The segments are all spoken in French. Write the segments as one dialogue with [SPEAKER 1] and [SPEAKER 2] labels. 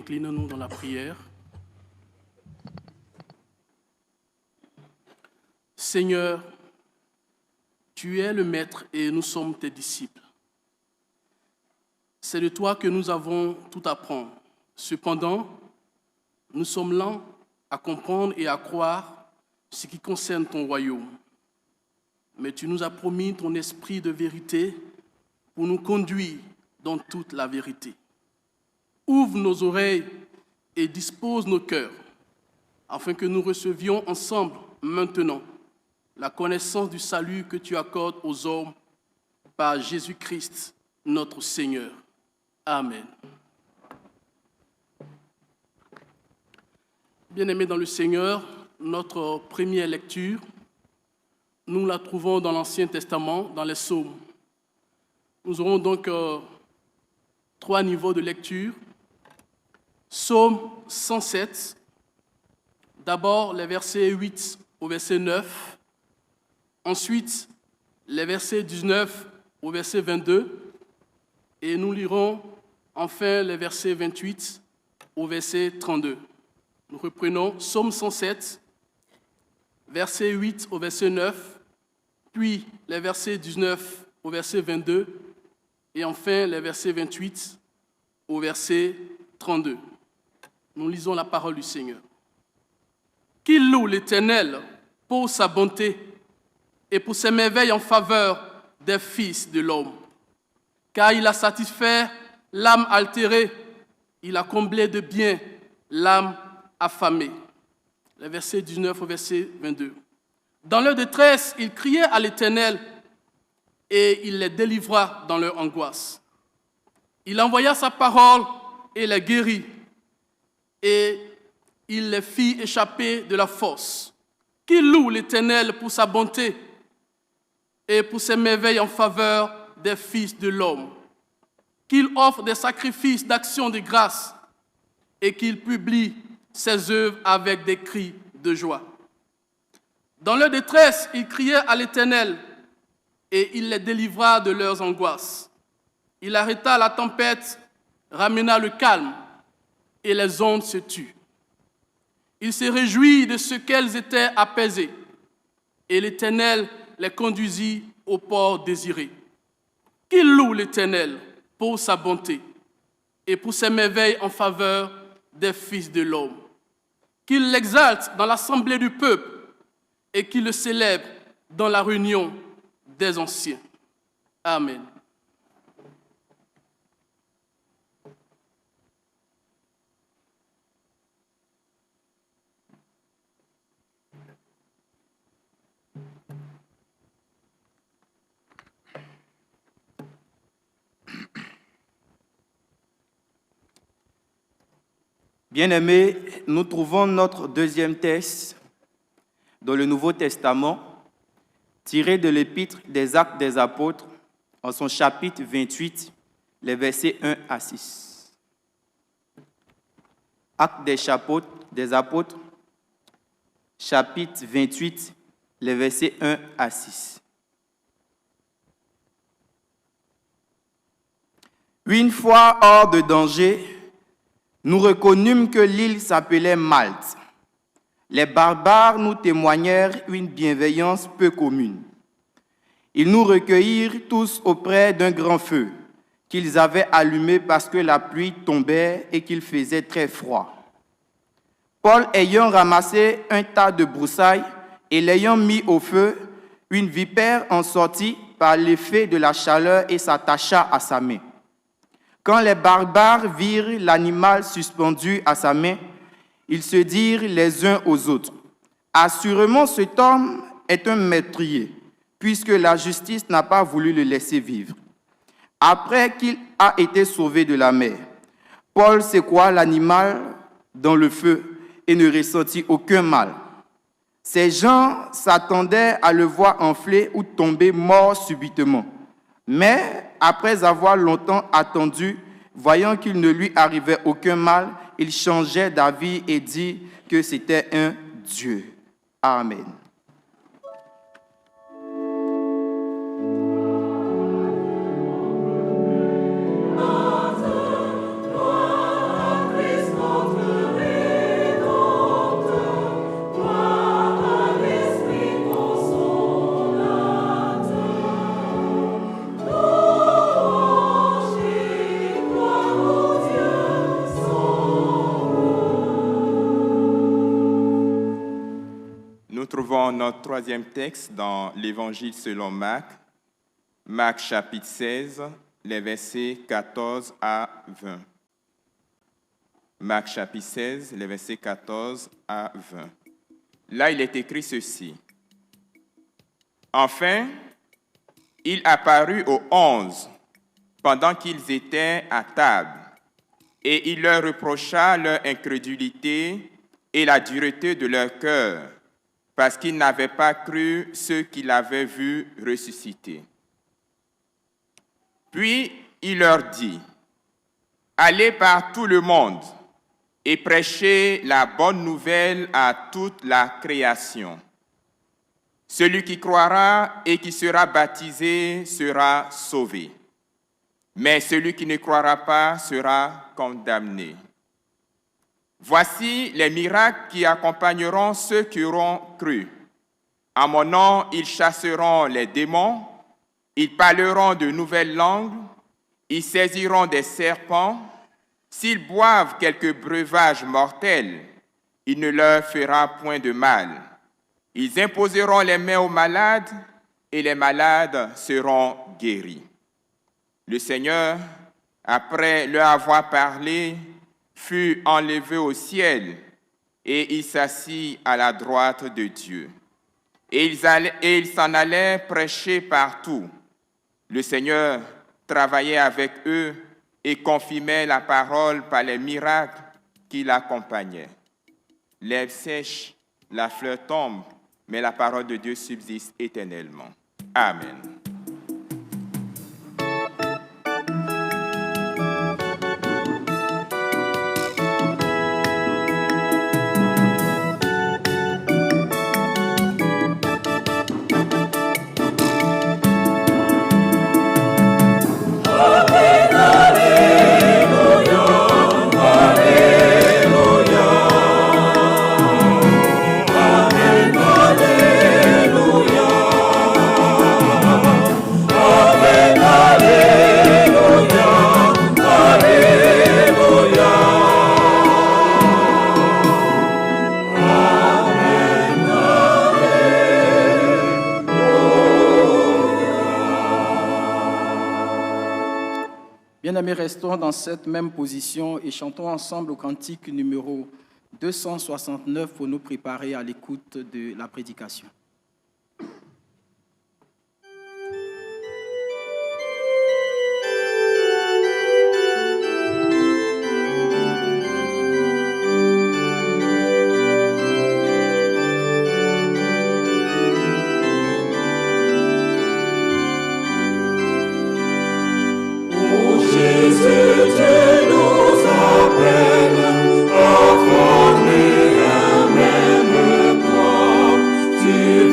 [SPEAKER 1] inclinons-nous dans la prière. Seigneur, tu es le Maître et nous sommes tes disciples. C'est de toi que nous avons tout à apprendre. Cependant, nous sommes lents à comprendre et à croire ce qui concerne ton royaume. Mais tu nous as promis ton esprit de vérité pour nous conduire dans toute la vérité. Ouvre nos oreilles et dispose nos cœurs, afin que nous recevions ensemble, maintenant, la connaissance du salut que tu accordes aux hommes par Jésus-Christ, notre Seigneur. Amen. Bien-aimés dans le Seigneur, notre première lecture, nous la trouvons dans l'Ancien Testament, dans les Psaumes. Nous aurons donc 3 niveaux de lecture. Psaume 107, d'abord les versets 8 au verset 9, ensuite les versets 19 au verset 22, et nous lirons enfin les versets 28 au verset 32. Nous reprenons Psaume 107, verset 8 au verset 9, puis les versets 19 au verset 22, et enfin les versets 28 au verset 32. Nous lisons la parole du Seigneur. Qu'il loue l'Éternel pour sa bonté et pour ses merveilles en faveur des fils de l'homme. Car il a satisfait l'âme altérée, il a comblé de bien l'âme affamée. Les versets 19 au verset 22. Dans leur détresse, ils criaient à l'Éternel et il les délivra dans leur angoisse. Il envoya sa parole et les guérit. Et il les fit échapper de la fosse. Qu'il loue l'Éternel pour sa bonté et pour ses merveilles en faveur des fils de l'homme. Qu'il offre des sacrifices d'action de grâce et qu'il publie ses œuvres avec des cris de joie. Dans leur détresse, ils criaient à l'Éternel et il les délivra de leurs angoisses. Il arrêta la tempête, ramena le calme, et les ondes se tuent. Il se réjouit de ce qu'elles étaient apaisées, et l'Éternel les conduisit au port désiré. Qu'il loue l'Éternel pour sa bonté et pour ses merveilles en faveur des fils de l'homme. Qu'il l'exalte dans l'assemblée du peuple et qu'il le célèbre dans la réunion des anciens. Amen.
[SPEAKER 2] Bien-aimés, nous trouvons notre deuxième texte dans le Nouveau Testament, tiré de l'Épître des Actes des Apôtres, en son chapitre 28, les versets 1 à 6. Actes des Apôtres, chapitre 28, les versets 1 à 6. Une fois hors de danger, nous reconnûmes que l'île s'appelait Malte. Les barbares nous témoignèrent une bienveillance peu commune. Ils nous recueillirent tous auprès d'un grand feu qu'ils avaient allumé parce que la pluie tombait et qu'il faisait très froid. Paul, ayant ramassé un tas de broussailles et l'ayant mis au feu, une vipère en sortit par l'effet de la chaleur et s'attacha à sa main. Quand les barbares virent l'animal suspendu à sa main, ils se dirent les uns aux autres, « Assurément, cet homme est un meurtrier, puisque la justice n'a pas voulu le laisser vivre. » Après qu'il a été sauvé de la mer, Paul secoua l'animal dans le feu et ne ressentit aucun mal. Ces gens s'attendaient à le voir enfler ou tomber mort subitement. Mais après avoir longtemps attendu, voyant qu'il ne lui arrivait aucun mal, il changeait d'avis et dit que c'était un Dieu. Amen.
[SPEAKER 3] Christ. Nous trouvons notre troisième texte dans l'Évangile selon Marc, Marc chapitre 16, les versets 14 à 20. Marc chapitre 16, les versets 14 à 20. Là, il est écrit ceci. Enfin, il apparut aux 11 pendant qu'ils étaient à table, et il leur reprocha leur incrédulité et la dureté de leur cœur, parce qu'ils n'avaient pas cru ceux qu'il avait vus ressusciter. Puis il leur dit, « Allez par tout le monde et prêchez la bonne nouvelle à toute la création. Celui qui croira et qui sera baptisé sera sauvé, mais celui qui ne croira pas sera condamné. Voici les miracles qui accompagneront ceux qui auront cru. En mon nom, ils chasseront les démons, ils parleront de nouvelles langues, ils saisiront des serpents. S'ils boivent quelque breuvage mortel, il ne leur fera point de mal. Ils imposeront les mains aux malades et les malades seront guéris. » Le Seigneur, après leur avoir parlé, fut enlevé au ciel et il s'assit à la droite de Dieu. Et ils s'en allaient prêcher partout. Le Seigneur travaillait avec eux et confirmait la parole par les miracles qui l'accompagnaient. L'herbe sèche, la fleur tombe, mais la parole de Dieu subsiste éternellement. Amen.
[SPEAKER 4] Bien-aimés, restons dans cette même position et chantons ensemble au cantique numéro 269 pour nous préparer à l'écoute de la prédication.
[SPEAKER 5] Tu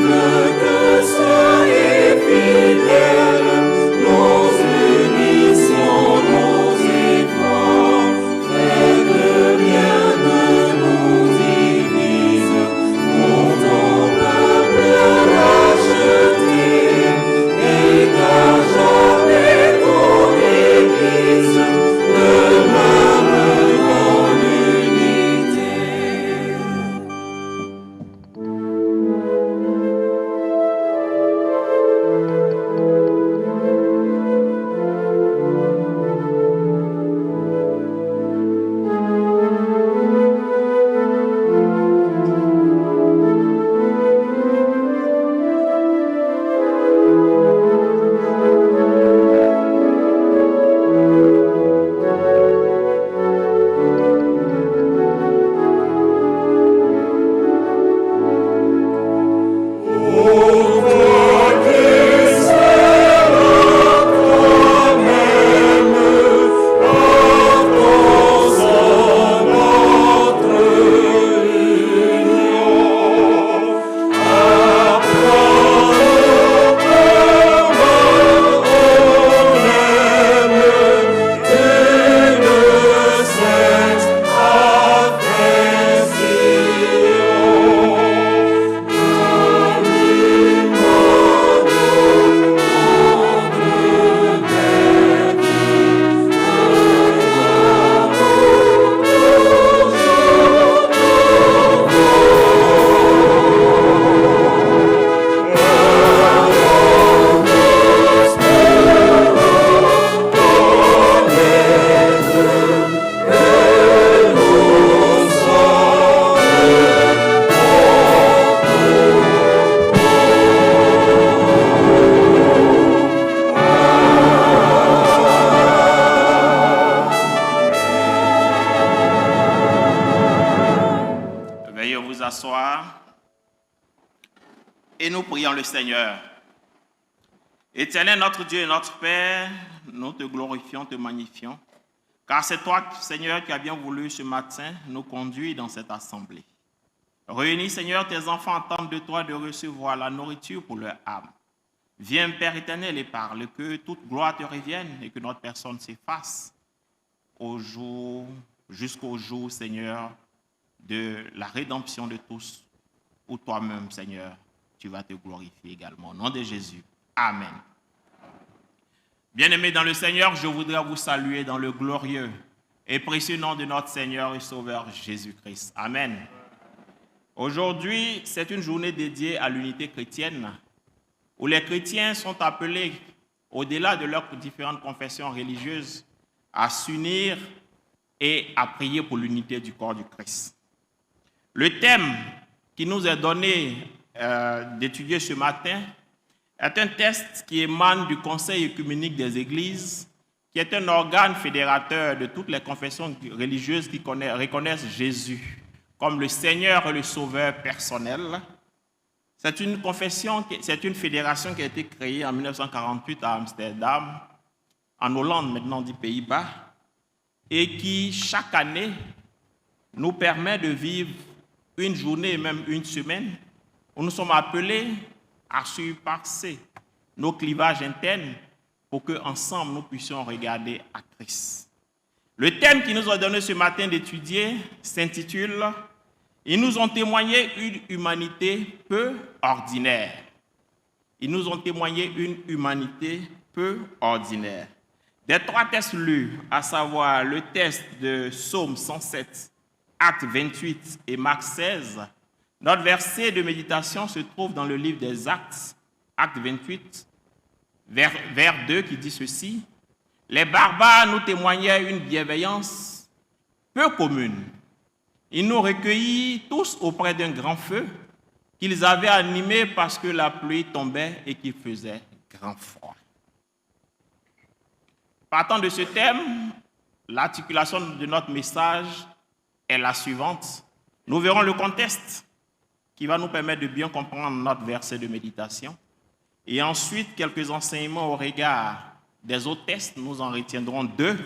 [SPEAKER 5] vous asseoir et nous prions le Seigneur. Éternel, notre Dieu et notre Père, nous te glorifions, te magnifions, car c'est toi, Seigneur, qui as bien voulu ce matin nous conduire dans cette assemblée. Réunis, Seigneur, tes enfants attendent de toi de recevoir la nourriture pour leur âme. Viens, Père éternel, et parle, que toute gloire te revienne et que notre personne s'efface jusqu'au jour, Seigneur, de la rédemption de tous, où toi-même, Seigneur, tu vas te glorifier également. Au nom de Jésus. Amen. Bien-aimés dans le Seigneur, je voudrais vous saluer dans le glorieux et précieux nom de notre Seigneur et Sauveur Jésus-Christ. Amen. Aujourd'hui, c'est une journée dédiée à l'unité chrétienne, où les chrétiens sont appelés, au-delà de leurs différentes confessions religieuses, à s'unir et à prier pour l'unité du corps du Christ. Le thème qui nous est donné d'étudier ce matin est un texte qui émane du Conseil œcuménique des Églises, qui est un organe fédérateur de toutes les confessions religieuses qui reconnaissent Jésus comme le Seigneur et le Sauveur personnel. C'est une fédération qui a été créée en 1948 à Amsterdam, en Hollande, maintenant dit Pays-Bas, et qui, chaque année, nous permet de vivre une journée et même une semaine où nous sommes appelés à surpasser nos clivages internes pour qu'ensemble nous puissions regarder à Christ. Le thème qui nous a donné ce matin d'étudier s'intitule « Ils nous ont témoigné une humanité peu ordinaire ». Ils nous ont témoigné une humanité peu ordinaire. Des trois textes lus, à savoir le texte de Psaume 107, Acte 28 et Marc 16, notre verset de méditation se trouve dans le livre des Actes, Acte 28, vers 2, qui dit ceci. « Les barbares nous témoignaient une bienveillance peu commune. Ils nous recueillirent tous auprès d'un grand feu qu'ils avaient animé parce que la pluie tombait et qu'il faisait grand froid. » Partant de ce thème, l'articulation de notre message est la suivante. Nous verrons le contexte qui va nous permettre de bien comprendre notre verset de méditation. Et ensuite, quelques enseignements au regard des autres textes, nous en retiendrons deux.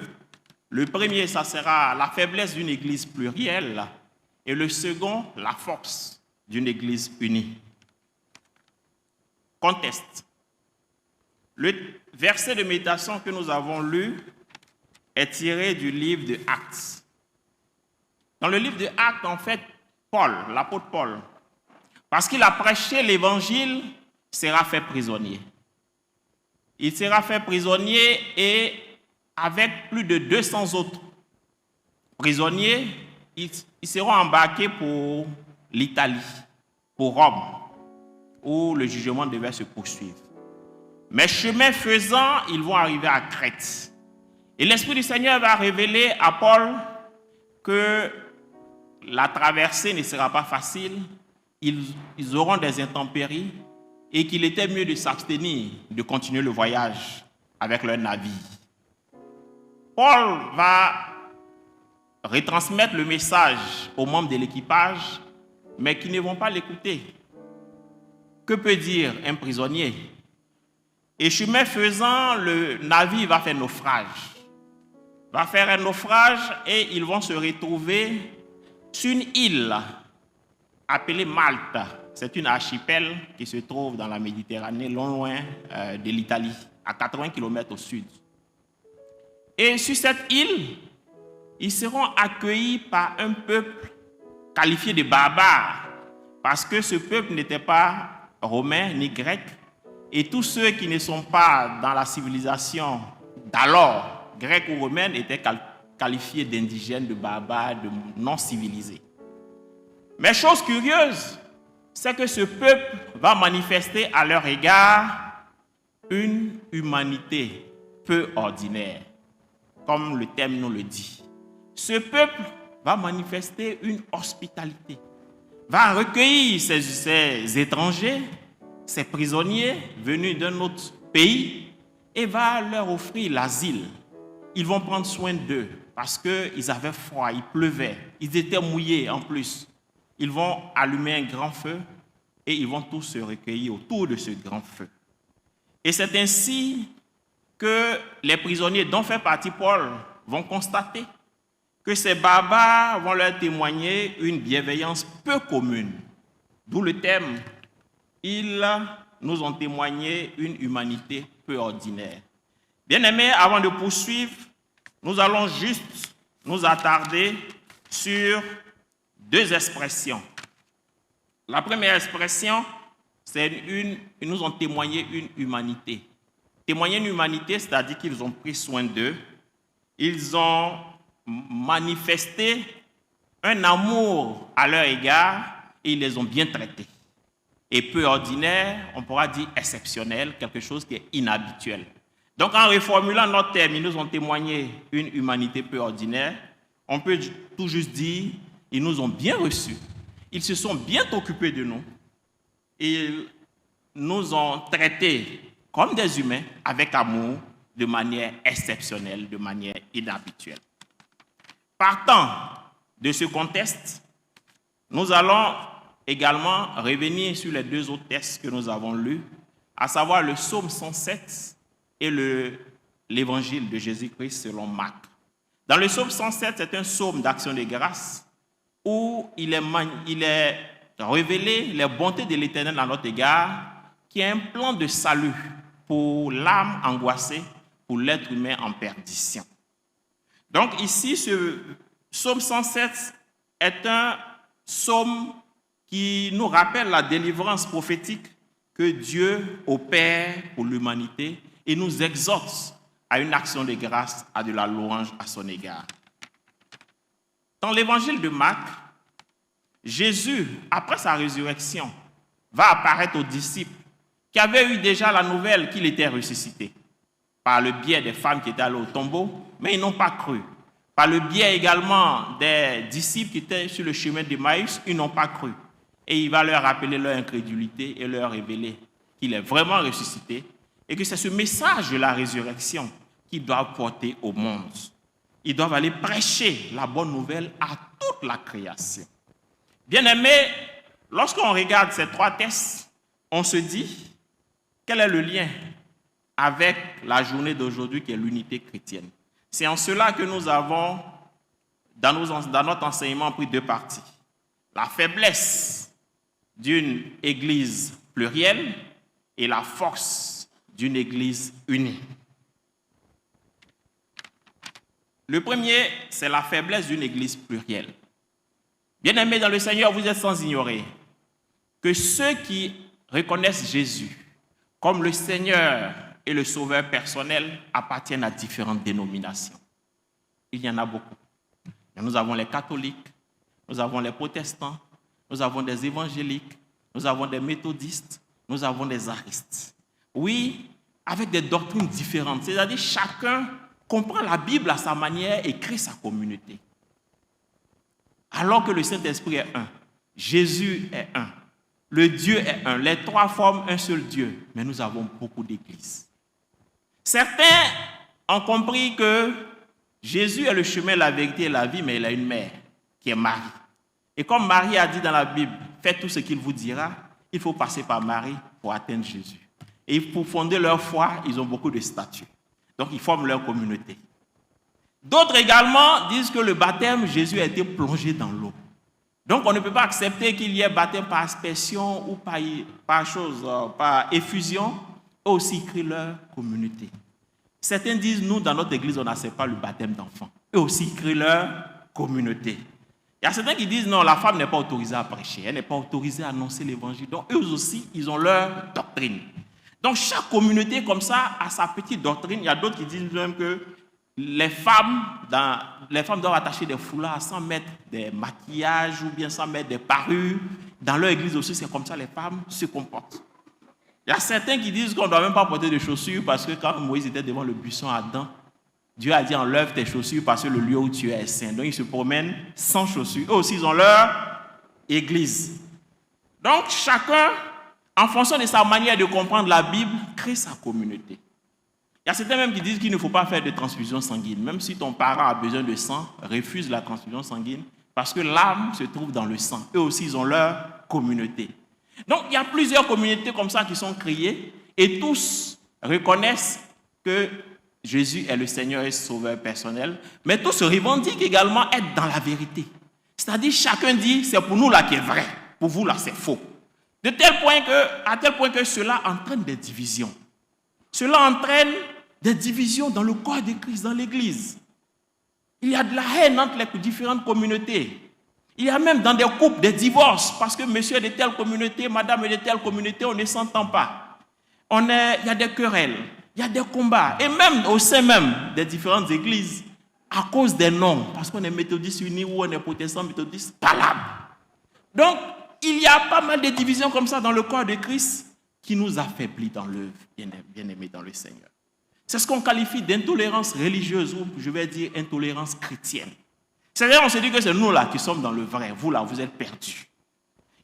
[SPEAKER 5] Le premier, ça sera la faiblesse d'une église plurielle. Et le second, la force d'une église unie. Contexte. Le verset de méditation que nous avons lu est tiré du livre de Actes. Dans le livre de Actes, en fait, Paul, l'apôtre Paul, parce qu'il a prêché l'évangile, sera fait prisonnier. Il sera fait prisonnier et avec plus de 200 autres prisonniers, ils seront embarqués pour l'Italie, pour Rome, où le jugement devait se poursuivre. Mais chemin faisant, ils vont arriver à Crète. Et l'Esprit du Seigneur va révéler à Paul que la traversée ne sera pas facile, ils auront des intempéries et qu'il était mieux de s'abstenir de continuer le voyage avec leur navire. Paul va retransmettre le message aux membres de l'équipage, mais qui ne vont pas l'écouter. Que peut dire un prisonnier? Et chemin faisant, le navire va faire naufrage. Va faire un naufrage et ils vont se retrouver sur une île appelée Malte. C'est une archipel qui se trouve dans la Méditerranée, loin de l'Italie, à 80 km au sud. Et sur cette île, ils seront accueillis par un peuple qualifié de barbare, parce que ce peuple n'était pas romain ni grec, et tous ceux qui ne sont pas dans la civilisation d'alors, grecque ou romaine, étaient qualifiés d'indigènes, de barbares, de non civilisés. Mais chose curieuse, c'est que ce peuple va manifester à leur égard une humanité peu ordinaire, comme le thème nous le dit. Ce peuple va manifester une hospitalité, va recueillir ces étrangers, ces prisonniers venus d'un autre pays et va leur offrir l'asile. Ils vont prendre soin d'eux parce qu'ils avaient froid, il pleuvait, ils étaient mouillés en plus. ils vont allumer un grand feu et ils vont tous se recueillir autour de ce grand feu. Et c'est ainsi que les prisonniers dont fait partie Paul vont constater que ces barbares vont leur témoigner une bienveillance peu commune. D'où le thème, ils nous ont témoigné une humanité peu ordinaire. Bien-aimés, avant de poursuivre, nous allons juste nous attarder sur deux expressions. La première expression, c'est ils nous ont témoigné une humanité. Témoigner une humanité, c'est-à-dire qu'ils ont pris soin d'eux, ils ont manifesté un amour à leur égard et ils les ont bien traités. Et peu ordinaire, on pourra dire exceptionnel, quelque chose qui est inhabituel. Donc en reformulant notre terme, ils nous ont témoigné une humanité peu ordinaire, on peut tout juste dire, ils nous ont bien reçus, ils se sont bien occupés de nous, ils nous ont traités comme des humains, avec amour, de manière exceptionnelle, de manière inhabituelle. Partant de ce contexte, nous allons également revenir sur les deux autres textes que nous avons lus, à savoir le psaume 107 et l'évangile de Jésus-Christ selon Marc. Dans le psaume 107, c'est un psaume d'action de grâce où il est révélé les bontés de l'Éternel à notre égard, qui est un plan de salut pour l'âme angoissée, pour l'être humain en perdition. Donc ici, ce psaume 107 est un psaume qui nous rappelle la délivrance prophétique que Dieu opère pour l'humanité et nous exhorte à une action de grâce, à de la louange à son égard. Dans l'évangile de Marc, Jésus, après sa résurrection, va apparaître aux disciples qui avaient eu déjà la nouvelle qu'il était ressuscité, par le biais des femmes qui étaient allées au tombeau, mais ils n'ont pas cru. Par le biais également des disciples qui étaient sur le chemin d'Emmaüs, ils n'ont pas cru. Et il va leur rappeler leur incrédulité et leur révéler qu'il est vraiment ressuscité et que c'est ce message de la résurrection qu'ils doivent porter au monde. Ils doivent aller prêcher la bonne nouvelle à toute la création. Bien-aimés, lorsqu'on regarde ces trois textes, on se dit, quel est le lien avec la journée d'aujourd'hui qui est l'unité chrétienne? C'est en cela que nous avons, dans notre enseignement, pris deux parties. La faiblesse d'une église plurielle et la force d'une église unie. Le premier, c'est la faiblesse d'une église plurielle. Bien-aimés dans le Seigneur, vous êtes sans ignorer que ceux qui reconnaissent Jésus comme le Seigneur et le Sauveur personnel appartiennent à différentes dénominations. Il y en a beaucoup. Nous avons les catholiques, nous avons les protestants, nous avons des évangéliques, nous avons des méthodistes, nous avons des aristes. Oui, avec des doctrines différentes. C'est-à-dire chacun comprend la Bible à sa manière et crée sa communauté. Alors que le Saint-Esprit est un, Jésus est un, le Dieu est un, les trois forment un seul Dieu, mais nous avons beaucoup d'églises. Certains ont compris que Jésus est le chemin, la vérité et la vie, mais il a une mère qui est Marie. Et comme Marie a dit dans la Bible, faites tout ce qu'il vous dira, il faut passer par Marie pour atteindre Jésus. Et pour fonder leur foi, ils ont beaucoup de statuts. Donc ils forment leur communauté. D'autres également disent que le baptême, Jésus a été plongé dans l'eau. Donc on ne peut pas accepter qu'il y ait baptême par aspersion ou par effusion. Eux aussi créent leur communauté. Certains disent, nous, dans notre église, on n'accepte pas le baptême d'enfants. Eux aussi créent leur communauté. Il y a certains qui disent, non, la femme n'est pas autorisée à prêcher, elle n'est pas autorisée à annoncer l'évangile. Donc eux aussi, ils ont leur doctrine. Donc chaque communauté comme ça a sa petite doctrine. Il y a d'autres qui disent même que les femmes doivent attacher des foulards sans mettre des maquillages ou bien sans mettre des parures. Dans leur église aussi, c'est comme ça les femmes se comportent. Il y a certains qui disent qu'on ne doit même pas porter de chaussures parce que quand Moïse était devant le buisson Adam, Dieu a dit enlève tes chaussures parce que le lieu où tu es est saint. Donc ils se promènent sans chaussures. Eux aussi, ils ont leur église. Donc chacun, en fonction de sa manière de comprendre la Bible, crée sa communauté. Il y a certains même qui disent qu'il ne faut pas faire de transfusion sanguine. Même si ton parent a besoin de sang, refuse la transfusion sanguine, Parce que l'âme se trouve dans le sang. Eux aussi, ils ont leur communauté. Donc, il y a plusieurs communautés comme ça qui sont créées et tous reconnaissent que Jésus est le Seigneur et Sauveur personnel, mais tous se revendiquent également être dans la vérité. C'est-à-dire, chacun dit, c'est pour nous là qui est vrai, pour vous là c'est faux. À tel point que cela entraîne des divisions. Cela entraîne des divisions dans le corps de Christ, dans l'Église. Il y a de la haine entre les différentes communautés. Il y a même dans des couples des divorces, parce que monsieur est de telle communauté, madame est de telle communauté, on ne s'entend pas. Il y a des querelles, il y a des combats, et même au sein même des différentes églises, à cause des noms, parce qu'on est méthodiste uni ou on est protestant méthodiste, palabre. Donc, il y a pas mal de divisions comme ça dans le corps de Christ qui nous affaiblit dans l'œuvre, bien-aimés dans le Seigneur. C'est ce qu'on qualifie d'intolérance religieuse, ou je vais dire intolérance chrétienne. C'est-à-dire, on se dit que c'est nous là qui sommes dans le vrai, vous là, vous êtes perdus.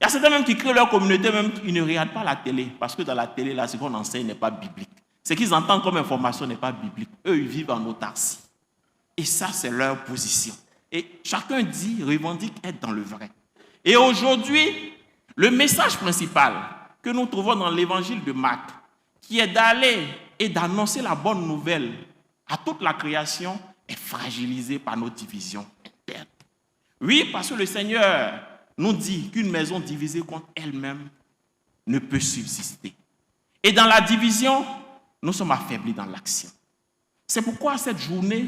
[SPEAKER 5] Il y a certains même qui créent leur communauté, même qui ne regardent pas la télé, parce que dans la télé, là, ce qu'on enseigne n'est pas biblique. Ce qu'ils entendent comme information n'est pas biblique. Eux, ils vivent en autarcie. Et ça, c'est leur position. Et chacun dit, revendique être dans le vrai. Et aujourd'hui, le message principal que nous trouvons dans l'évangile de Marc, qui est d'aller et d'annoncer la bonne nouvelle à toute la création, est fragilisé par nos divisions internes. Oui, parce que le Seigneur nous dit qu'une maison divisée contre elle-même ne peut subsister. Et dans la division, nous sommes affaiblis dans l'action. C'est pourquoi cette journée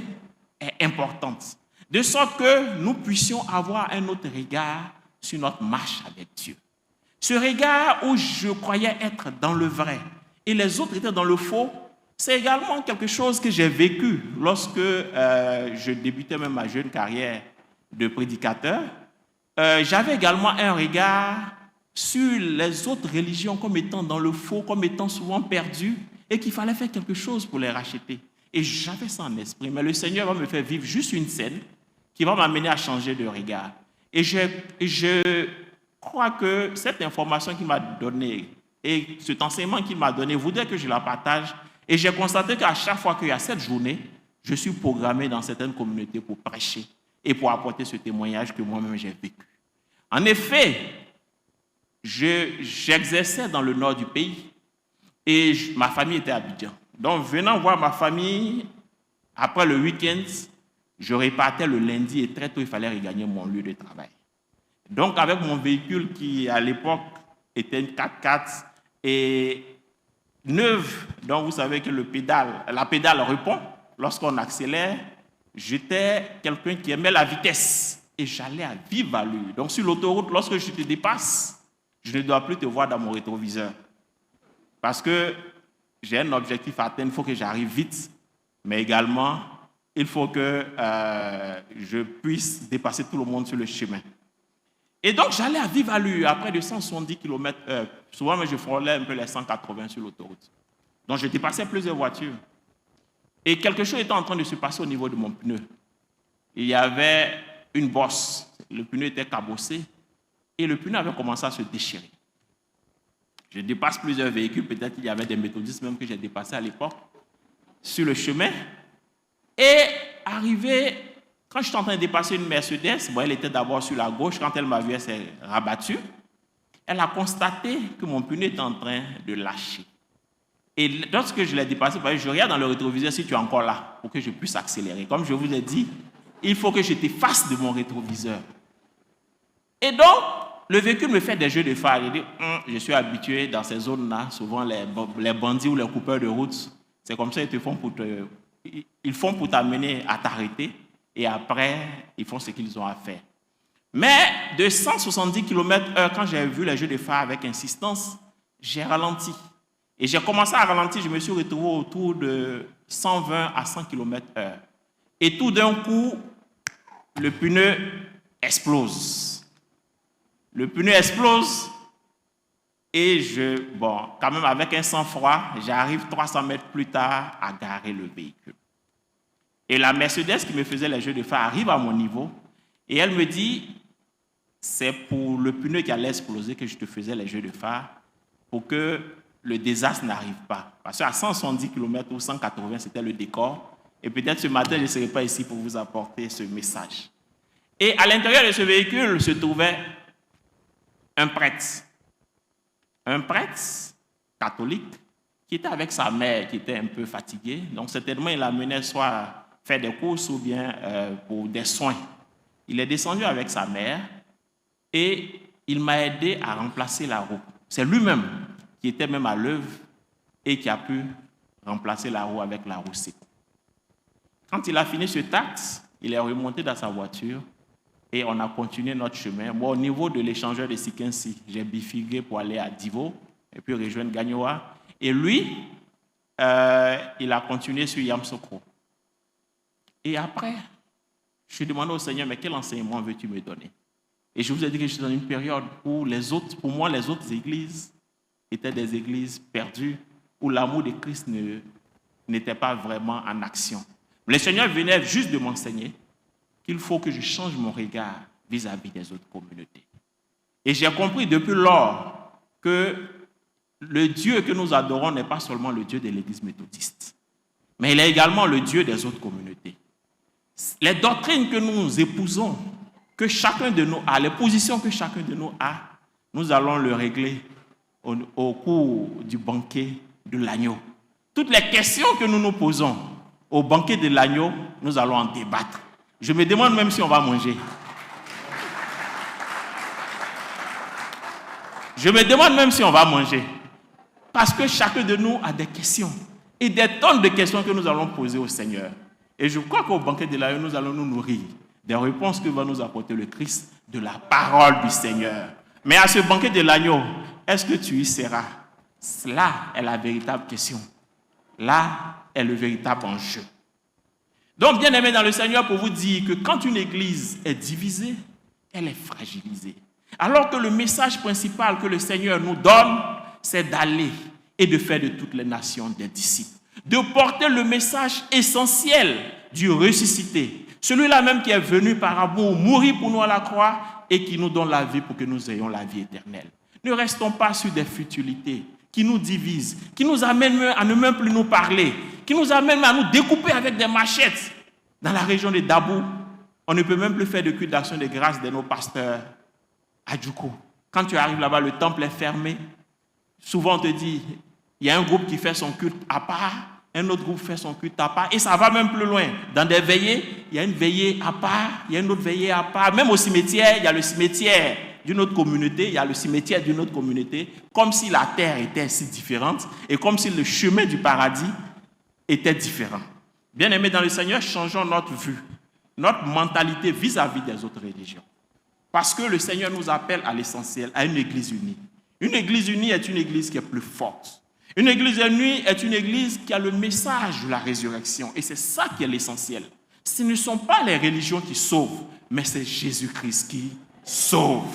[SPEAKER 5] est importante, de sorte que nous puissions avoir un autre regard sur notre marche avec Dieu. Ce regard où je croyais être dans le vrai et les autres étaient dans le faux, c'est également quelque chose que j'ai vécu lorsque je débutais même ma jeune carrière de prédicateur. J'avais également un regard sur les autres religions comme étant dans le faux, comme étant souvent perdues et qu'il fallait faire quelque chose pour les racheter. Et j'avais ça en esprit, mais le Seigneur va me faire vivre juste une scène qui va m'amener à changer de regard. Et je crois que cette information qu'il m'a donnée et cet enseignement qu'il m'a donné voudrait que je la partage. Et j'ai constaté qu'à chaque fois qu'il y a cette journée, je suis programmé dans certaines communautés pour prêcher et pour apporter ce témoignage que moi-même j'ai vécu. En effet, j'exerçais dans le nord du pays et ma famille était à Abidjan. Donc, venant voir ma famille, après le week-end, je repartais le lundi et très tôt, il fallait regagner mon lieu de travail. Donc, avec mon véhicule qui, à l'époque, était une 4x4 et neuve, donc vous savez que la pédale répond lorsqu'on accélère, j'étais quelqu'un qui aimait la vitesse et j'allais à vive allure. Donc, sur l'autoroute, lorsque je te dépasse, je ne dois plus te voir dans mon rétroviseur. Parce que j'ai un objectif à atteindre, il faut que j'arrive vite, mais également, il faut que je puisse dépasser tout le monde sur le chemin. Et donc, j'allais à vive allure, à près de 170 km/h. Souvent, je frôlais un peu les 180 sur l'autoroute. Donc, je dépassais plusieurs voitures. Et quelque chose était en train de se passer au niveau de mon pneu. Il y avait une bosse. Le pneu était cabossé et le pneu avait commencé à se déchirer. Je dépasse plusieurs véhicules. Peut-être qu'il y avait des méthodistes même que j'ai dépassés à l'époque sur le chemin. Et arrivé... Quand je suis en train de dépasser une Mercedes, elle était d'abord sur la gauche. Quand elle m'a vu, elle s'est rabattue. Elle a constaté que mon pneu était en train de lâcher. Et lorsque je l'ai dépassé, je regarde dans le rétroviseur si tu es encore là pour que je puisse accélérer. Comme je vous l'ai dit, il faut que je t'efface de mon rétroviseur. Et donc, le véhicule me fait des jeux de phare. Je dis, je suis habitué dans ces zones-là, souvent les bandits ou les coupeurs de route, c'est comme ça ils font pour t'amener à t'arrêter. Et après, ils font ce qu'ils ont à faire. Mais de 170 km/h, quand j'ai vu les jeux de phare avec insistance, j'ai ralenti. Et j'ai commencé à ralentir, je me suis retrouvé autour de 120 à 100 km/h. Et tout d'un coup, le pneu explose. Le pneu explose et quand même avec un sang-froid, j'arrive 300 mètres plus tard à garer le véhicule. Et la Mercedes qui me faisait les jeux de phare arrive à mon niveau et elle me dit, c'est pour le pneu qui allait exploser que je te faisais les jeux de phare pour que le désastre n'arrive pas. Parce qu'à 170 km ou 180, c'était le décor. Et peut-être ce matin, je ne serai pas ici pour vous apporter ce message. Et à l'intérieur de ce véhicule se trouvait un prêtre catholique qui était avec sa mère, qui était un peu fatiguée. Donc certainement, il l'amenait soit faire des courses ou bien pour des soins. Il est descendu avec sa mère et il m'a aidé à remplacer la roue. C'est lui-même qui était même à l'œuvre et qui a pu remplacer la roue avec la roue sec. Quand il a fini ce taxe, il est remonté dans sa voiture et on a continué notre chemin. Moi, au niveau de l'échangeur de Sikensi, j'ai bifurqué pour aller à Divo et puis rejoindre Gagnoa. Et lui, il a continué sur Yamsokro. Et après, je suis demandé au Seigneur, mais quel enseignement veux-tu me donner? Et je vous ai dit que je suis dans une période où pour moi, les autres églises étaient des églises perdues, où l'amour de Christ n'était pas vraiment en action. Le Seigneur venait juste de m'enseigner qu'il faut que je change mon regard vis-à-vis des autres communautés. Et j'ai compris depuis lors que le Dieu que nous adorons n'est pas seulement le Dieu de l'Église méthodiste, mais il est également le Dieu des autres communautés. Les doctrines que nous épousons, que chacun de nous a, les positions que chacun de nous a, nous allons le régler au cours du banquet de l'agneau. Toutes les questions que nous nous posons au banquet de l'agneau, nous allons en débattre. Je me demande même si on va manger. Je me demande même si on va manger. Parce que chacun de nous a des questions. Et des tonnes de questions que nous allons poser au Seigneur. Et je crois qu'au banquet de l'agneau, nous allons nous nourrir des réponses que va nous apporter le Christ de la parole du Seigneur. Mais à ce banquet de l'agneau, est-ce que tu y seras? Là est la véritable question. Là est le véritable enjeu. Donc, bien aimé dans le Seigneur, pour vous dire que quand une église est divisée, elle est fragilisée. Alors que le message principal que le Seigneur nous donne, c'est d'aller et de faire de toutes les nations des disciples. De porter le message essentiel du ressuscité. Celui-là même qui est venu par amour mourir pour nous à la croix et qui nous donne la vie pour que nous ayons la vie éternelle. Ne restons pas sur des futilités qui nous divisent, qui nous amènent à ne même plus nous parler, qui nous amènent à nous découper avec des machettes. Dans la région de Dabou, on ne peut même plus faire de culte d'action de grâce de nos pasteurs à Djoukou. Quand tu arrives là-bas, le temple est fermé. Souvent, on te dit, il y a un groupe qui fait son culte à part, un autre groupe fait son culte à part, et ça va même plus loin. Dans des veillées, il y a une veillée à part, il y a une autre veillée à part. Même au cimetière, il y a le cimetière d'une autre communauté, il y a le cimetière d'une autre communauté, comme si la terre était si différente, et comme si le chemin du paradis était différent. Bien-aimés dans le Seigneur, changeons notre vue, notre mentalité vis-à-vis des autres religions. Parce que le Seigneur nous appelle à l'essentiel, à une église unie. Une église unie est une église qui est plus forte. Une église unie est une église qui a le message de la résurrection. Et c'est ça qui est l'essentiel. Ce ne sont pas les religions qui sauvent, mais c'est Jésus-Christ qui sauve.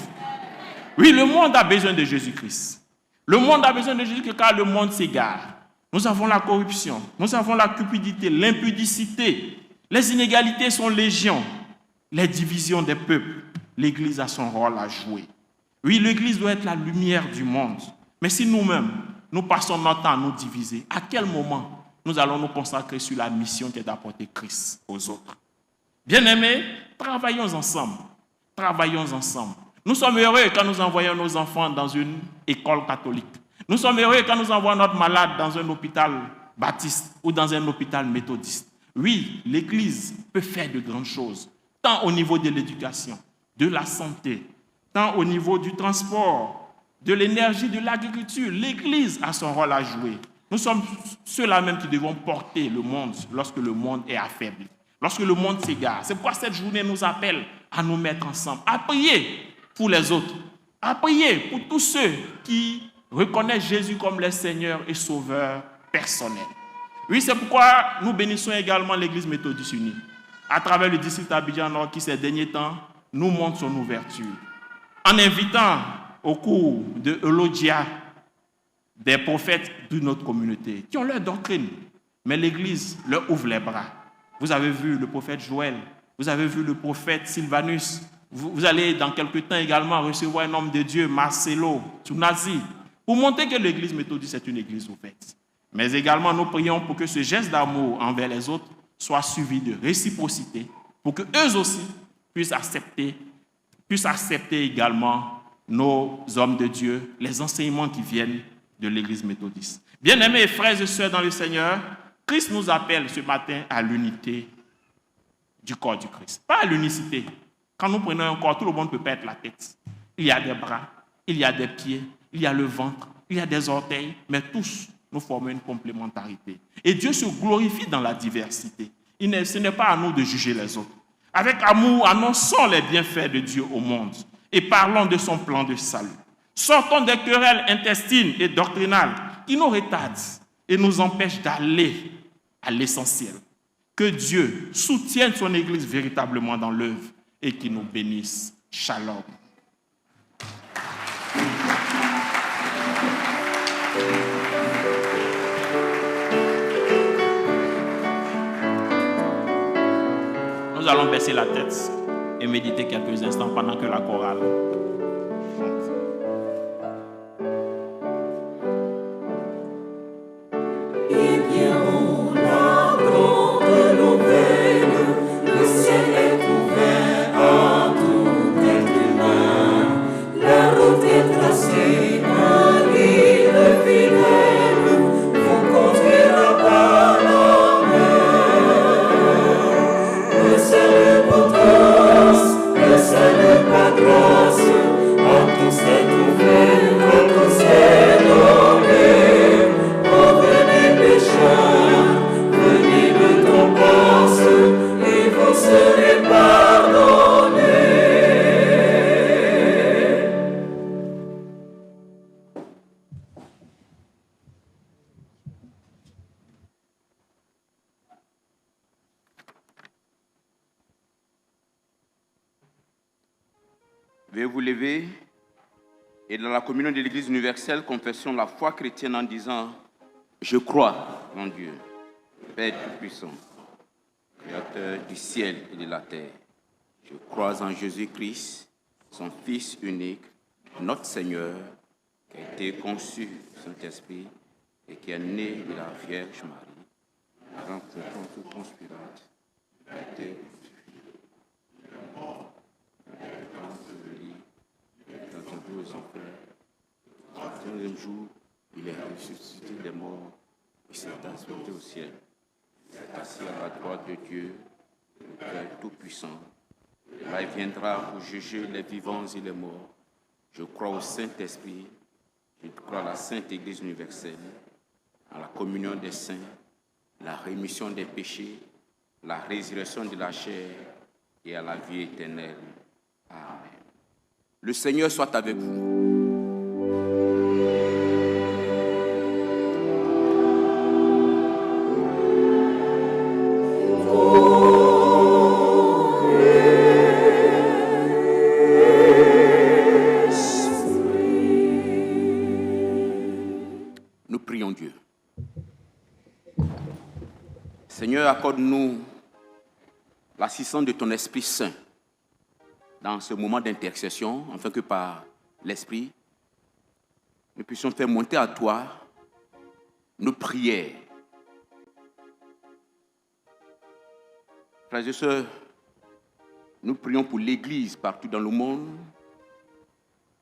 [SPEAKER 5] Oui, le monde a besoin de Jésus-Christ. Le monde a besoin de Jésus-Christ car le monde s'égare. Nous avons la corruption, nous avons la cupidité, l'impudicité. Les inégalités sont légion. Les divisions des peuples. L'Église a son rôle à jouer. Oui, l'Église doit être la lumière du monde. Mais si nous-mêmes, nous passons notre temps à nous diviser, à quel moment nous allons nous consacrer sur la mission qui est d'apporter Christ aux autres? Bien-aimés, travaillons ensemble. Travaillons ensemble. Nous sommes heureux quand nous envoyons nos enfants dans une école catholique. Nous sommes heureux quand nous envoyons notre malade dans un hôpital baptiste ou dans un hôpital méthodiste. Oui, l'Église peut faire de grandes choses, tant au niveau de l'éducation, de la santé, tant au niveau du transport, de l'énergie, de l'agriculture. L'Église a son rôle à jouer. Nous sommes ceux-là même qui devons porter le monde lorsque le monde est affaibli, lorsque le monde s'égare. C'est pourquoi cette journée nous appelle à nous mettre ensemble, à prier pour les autres, à prier pour tous ceux qui reconnaissent Jésus comme le Seigneur et Sauveur personnel. Oui, c'est pourquoi nous bénissons également l'Église méthodiste unie, à travers le district d'Abidjan Nord qui, ces derniers temps, nous montre son ouverture. En invitant au cours de Elodia des prophètes de notre communauté qui ont leur doctrine, mais l'Église leur ouvre les bras. Vous avez vu le prophète Joël, vous avez vu le prophète Sylvanus, vous allez dans quelques temps également recevoir un homme de Dieu, Marcelo Tsunazi, pour montrer que l'Église méthodiste est une Église ouverte. Mais également, nous prions pour que ce geste d'amour envers les autres soit suivi de réciprocité, pour qu'eux aussi puisse accepter également nos hommes de Dieu, les enseignements qui viennent de l'Église méthodiste. Bien-aimés frères et sœurs dans le Seigneur, Christ nous appelle ce matin à l'unité du corps du Christ, pas à l'unicité. Quand nous prenons un corps, tout le monde peut perdre la tête. Il y a des bras, il y a des pieds, il y a le ventre, il y a des orteils, mais tous, nous formons une complémentarité. Et Dieu se glorifie dans la diversité. Ce n'est pas à nous de juger les autres. Avec amour, annonçons les bienfaits de Dieu au monde et parlons de son plan de salut. Sortons des querelles intestines et doctrinales qui nous retardent et nous empêchent d'aller à l'essentiel. Que Dieu soutienne son Église véritablement dans l'œuvre et qu'il nous bénisse. Shalom. Nous allons baisser la tête et méditer quelques instants pendant que la chorale chante.
[SPEAKER 6] Veuillez vous lever et dans la communion de l'Église universelle, confessons la foi chrétienne en disant « Je crois en Dieu, Père Tout-Puissant, Créateur du ciel et de la terre. Je crois en Jésus-Christ, son Fils unique, notre Seigneur, qui a été conçu du Saint-Esprit et qui est né de la Vierge Marie, rencontrant tout conspirate, a été au troisième jour, il est ressuscité des morts, il s'est assis au ciel. Il est assis à la droite de Dieu, le Père Tout-Puissant. Là, il viendra pour juger les vivants et les morts. Je crois au Saint-Esprit, je crois à la Sainte Église universelle, à la communion des saints, la rémission des péchés, la résurrection de la chair et à la vie éternelle. Amen. Le Seigneur soit avec vous. Nous prions Dieu. Seigneur, accorde-nous l'assistance de ton Esprit Saint dans ce moment d'intercession, afin que par l'Esprit, nous puissions faire monter à toi nos prières. Frères et sœurs, nous prions pour l'Église partout dans le monde,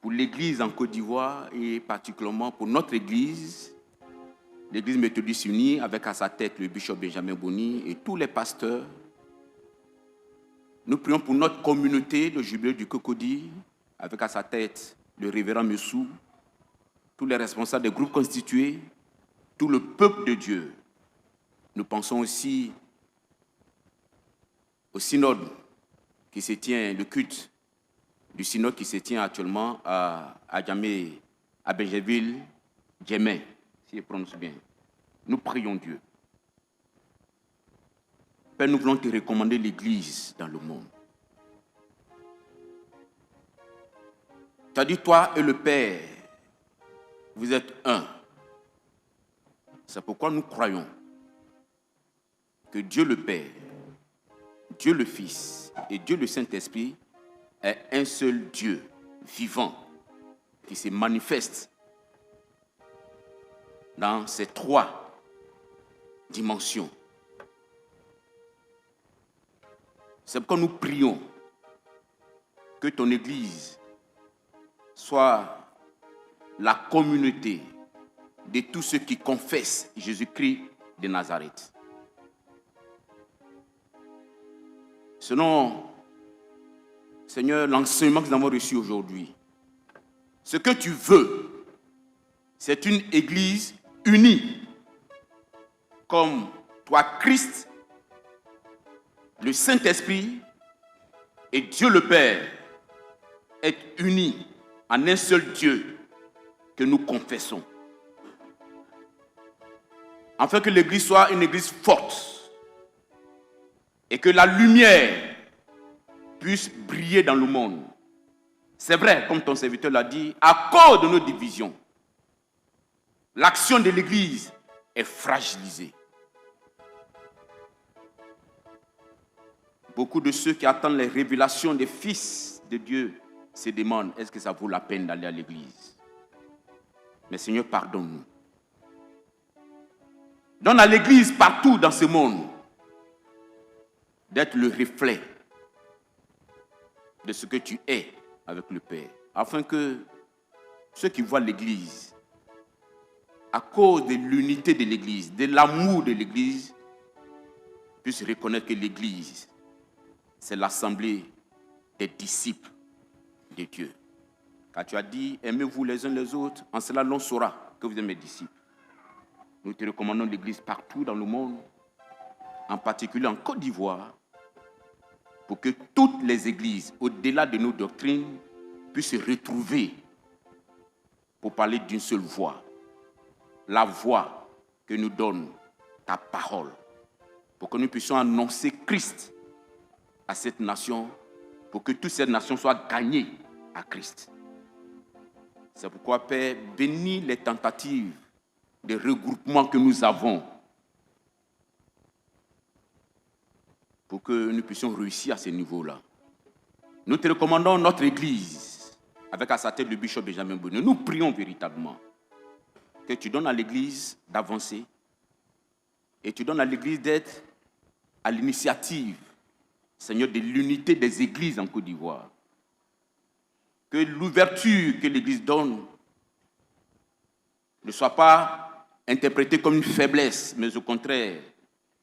[SPEAKER 6] pour l'Église en Côte d'Ivoire et particulièrement pour notre Église, l'Église méthodiste unie, avec à sa tête le bishop Benjamin Boni et tous les pasteurs. Nous prions pour notre communauté, le jubilé du Cocody, avec à sa tête le révérend Messou, tous les responsables des groupes constitués, tout le peuple de Dieu. Nous pensons aussi au synode qui se tient, le culte du synode qui se tient actuellement à Djamé, à Benjeville, Djemé, si je prononce bien. Nous prions Dieu. Père, nous voulons te recommander l'Église dans le monde. Tu as dit, toi et le Père, vous êtes un. C'est pourquoi nous croyons que Dieu le Père, Dieu le Fils et Dieu le Saint-Esprit est un seul Dieu vivant qui se manifeste dans ces trois dimensions. C'est pourquoi nous prions que ton Église soit la communauté de tous ceux qui confessent Jésus-Christ de Nazareth. Selon, Seigneur, l'enseignement que nous avons reçu aujourd'hui, ce que tu veux, c'est une Église unie, comme toi, Christ, le Saint-Esprit et Dieu le Père est unis en un seul Dieu que nous confessons. Afin que l'Église soit une Église forte et que la lumière puisse briller dans le monde. C'est vrai, comme ton serviteur l'a dit, à cause de nos divisions, l'action de l'Église est fragilisée. Beaucoup de ceux qui attendent les révélations des fils de Dieu se demandent, est-ce que ça vaut la peine d'aller à l'Église? Mais Seigneur, pardonne-nous. Donne à l'Église partout dans ce monde d'être le reflet de ce que tu es avec le Père, afin que ceux qui voient l'Église, à cause de l'unité de l'Église, de l'amour de l'Église, puissent reconnaître que l'Église, c'est l'assemblée des disciples de Dieu. Car tu as dit, aimez-vous les uns les autres, en cela l'on saura que vous êtes mes disciples. Nous te recommandons l'Église partout dans le monde, en particulier en Côte d'Ivoire, pour que toutes les églises, au-delà de nos doctrines, puissent se retrouver pour parler d'une seule voix. La voix que nous donne ta parole, pour que nous puissions annoncer Christ à cette nation, pour que toute cette nation soit gagnée à Christ. C'est pourquoi, Père, bénis les tentatives de regroupement que nous avons, pour que nous puissions réussir à ce niveau-là. Nous te recommandons notre Église, avec à sa tête le bishop Benjamin Bonnet. Nous prions véritablement que tu donnes à l'Église d'avancer et tu donnes à l'Église d'être à l'initiative, Seigneur, de l'unité des églises en Côte d'Ivoire. Que l'ouverture que l'Église donne ne soit pas interprétée comme une faiblesse, mais au contraire,